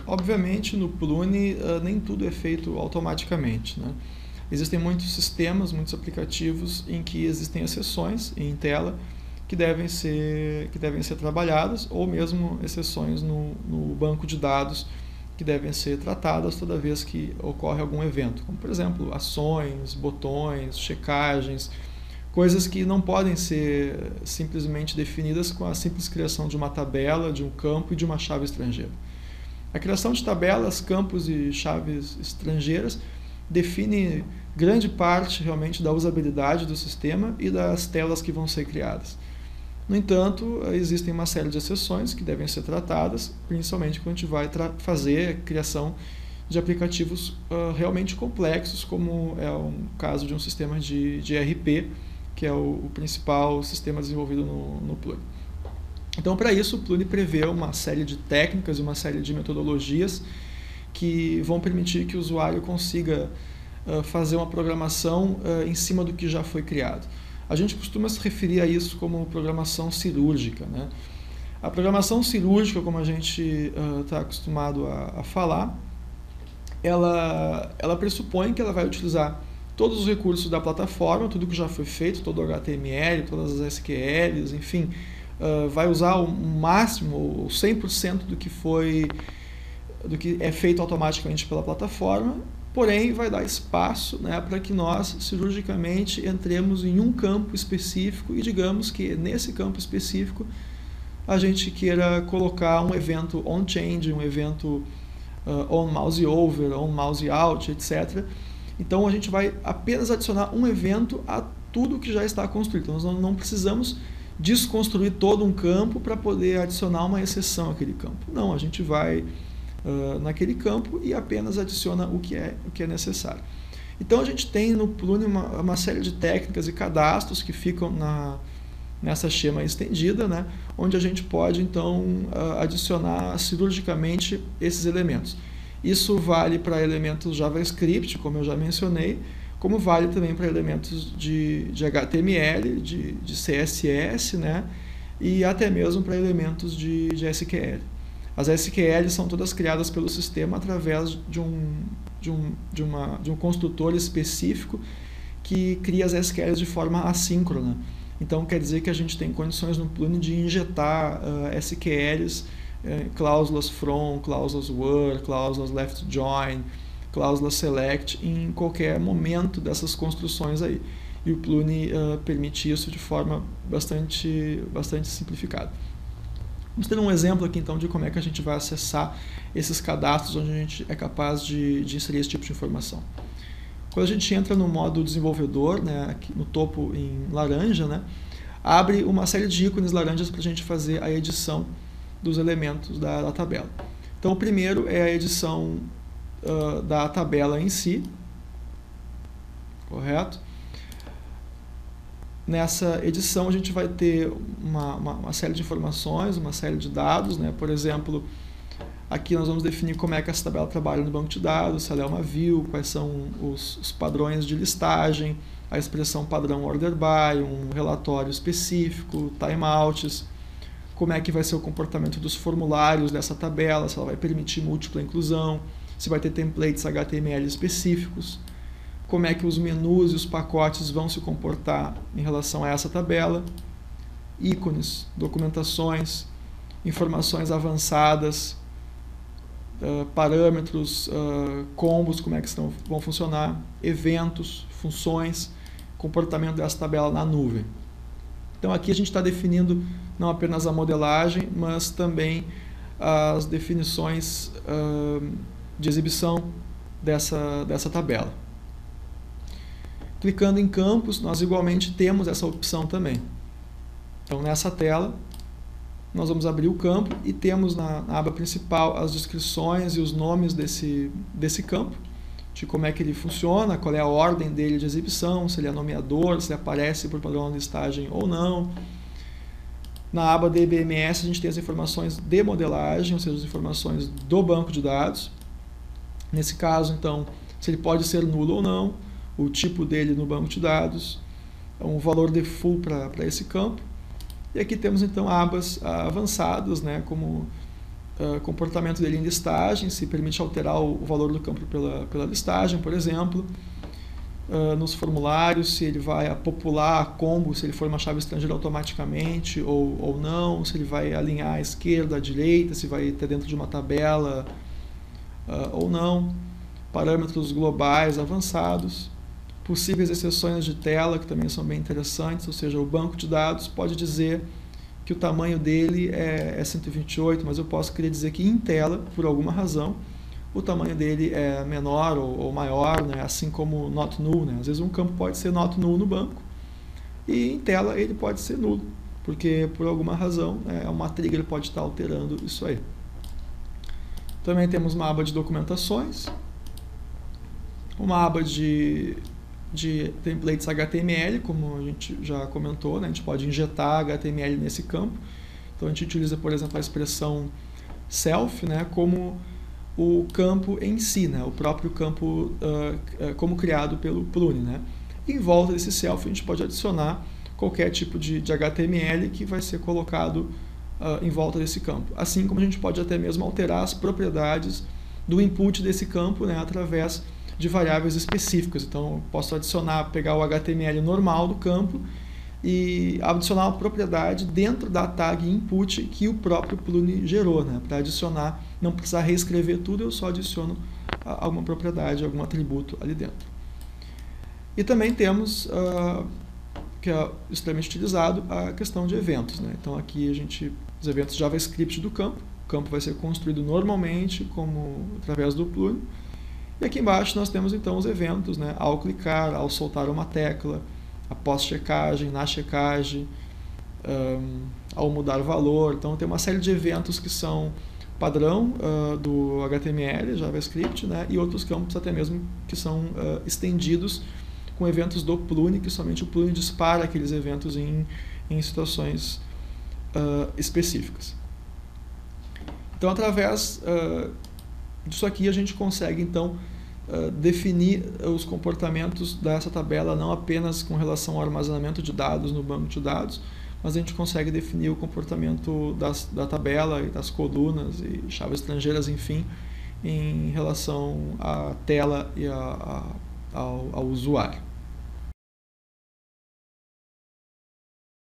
Obviamente, no Plune, nem tudo é feito automaticamente, né? Existem muitos sistemas, muitos aplicativos em que existem exceções em tela que devem ser trabalhadas, ou mesmo exceções no banco de dados que devem ser tratadas toda vez que ocorre algum evento, como por exemplo ações, botões, checagens, coisas que não podem ser simplesmente definidas com a simples criação de uma tabela, de um campo e de uma chave estrangeira. A criação de tabelas, campos e chaves estrangeiras define grande parte realmente da usabilidade do sistema e das telas que vão ser criadas. No entanto, existem uma série de exceções que devem ser tratadas, principalmente quando a gente vai fazer a criação de aplicativos realmente complexos, como é o caso de um sistema de ERP, que é o principal sistema desenvolvido no Plune. Então, para isso, o Plune prevê uma série de técnicas e uma série de metodologias que vão permitir que o usuário consiga fazer uma programação em cima do que já foi criado. A gente costuma se referir a isso como programação cirúrgica, né? A programação cirúrgica, como a gente está acostumado a falar, ela pressupõe que ela vai utilizar todos os recursos da plataforma, tudo que já foi feito, todo o HTML, todas as SQLs, enfim, vai usar o máximo, o 100% do que é feito automaticamente pela plataforma, porém vai dar espaço, né, para que nós cirurgicamente entremos em um campo específico e digamos que nesse campo específico a gente queira colocar um evento on-change, um evento on-mouse-over, on-mouse-out, etc. Então a gente vai apenas adicionar um evento a tudo que já está construído. Então, nós não precisamos desconstruir todo um campo para poder adicionar uma exceção àquele campo. Não, a gente vai naquele campo e apenas adiciona o que é necessário. Então a gente tem no Plune uma série de técnicas e cadastros que ficam nessa schema estendida, né, onde a gente pode então adicionar cirurgicamente esses elementos. Isso vale para elementos JavaScript, como eu já mencionei, como vale também para elementos de HTML, de CSS, né, e até mesmo para elementos de SQL. As SQL são todas criadas pelo sistema através de um construtor específico que cria as SQLs de forma assíncrona. Então quer dizer que a gente tem condições no Plune de injetar SQLs, cláusulas from, cláusulas were, cláusulas left join, cláusulas select em qualquer momento dessas construções aí. E o Plune permite isso de forma bastante simplificada. Vamos ter um exemplo aqui então de como é que a gente vai acessar esses cadastros onde a gente é capaz de inserir esse tipo de informação. Quando a gente entra no modo desenvolvedor, né, aqui no topo em laranja, né, abre uma série de ícones laranjas para a gente fazer a edição dos elementos da tabela. Então o primeiro é a edição da tabela em si, correto? Nessa edição a gente vai ter uma série de informações, uma série de dados, né? Por exemplo, aqui nós vamos definir como é que essa tabela trabalha no banco de dados, se ela é uma view, quais são os padrões de listagem, a expressão padrão order by, um relatório específico, timeouts, como é que vai ser o comportamento dos formulários dessa tabela, se ela vai permitir múltipla inclusão, se vai ter templates HTML específicos, como é que os menus e os pacotes vão se comportar em relação a essa tabela, ícones, documentações, informações avançadas, parâmetros, combos, como é que vão funcionar, eventos, funções, comportamento dessa tabela na nuvem. Então aqui a gente está definindo não apenas a modelagem, mas também as definições de exibição dessa tabela. Clicando em campos, nós igualmente temos essa opção também. Então nessa tela, nós vamos abrir o campo e temos na aba principal as descrições e os nomes desse campo, de como é que ele funciona, qual é a ordem dele de exibição, se ele é nomeador, se ele aparece por padrão de listagem ou não. Na aba DBMS a gente tem as informações de modelagem, ou seja, as informações do banco de dados. Nesse caso, então, se ele pode ser nulo ou não, o tipo dele no banco de dados, um valor default para esse campo. E aqui temos então abas avançadas, né, como comportamento dele em listagem, se permite alterar o valor do campo pela listagem, por exemplo. Nos formulários, se ele vai popular a combo, se ele for uma chave estrangeira automaticamente ou não, se ele vai alinhar à esquerda, à direita, se vai ter dentro de uma tabela ou não. Parâmetros globais avançados. Possíveis exceções de tela, que também são bem interessantes, ou seja, o banco de dados pode dizer que o tamanho dele é 128, mas eu posso querer dizer que em tela, por alguma razão, o tamanho dele é menor ou maior, né? Assim como not null. Né? Às vezes um campo pode ser not null no banco e em tela ele pode ser nulo, porque por alguma razão uma trigger pode estar alterando isso aí. Também temos uma aba de documentações, uma aba de templates HTML, como a gente já comentou, né? A gente pode injetar HTML nesse campo. Então a gente utiliza, por exemplo, a expressão self, né? Como o campo em si, né? O próprio campo como criado pelo Plune. Né? E em volta desse self a gente pode adicionar qualquer tipo de HTML que vai ser colocado em volta desse campo. Assim como a gente pode até mesmo alterar as propriedades do input desse campo, né? Através de variáveis específicas. Então, eu posso pegar o HTML normal do campo e adicionar uma propriedade dentro da tag input que o próprio Plune gerou, né? Para adicionar, não precisar reescrever tudo, eu só adiciono alguma propriedade, algum atributo ali dentro. E também temos, que é extremamente utilizado, a questão de eventos, né? Então aqui os eventos JavaScript do campo, o campo vai ser construído normalmente através do Plune. E aqui embaixo nós temos então os eventos, né? Ao clicar, ao soltar uma tecla, após checagem, na checagem, ao mudar valor. Então tem uma série de eventos que são padrão do HTML, JavaScript, né? E outros campos até mesmo que são estendidos com eventos do Plune, que somente o Plune dispara aqueles eventos em situações específicas. Então através disso aqui a gente consegue então definir os comportamentos dessa tabela não apenas com relação ao armazenamento de dados no banco de dados, mas a gente consegue definir o comportamento da tabela e das colunas e chaves estrangeiras, enfim, em relação à tela e ao usuário.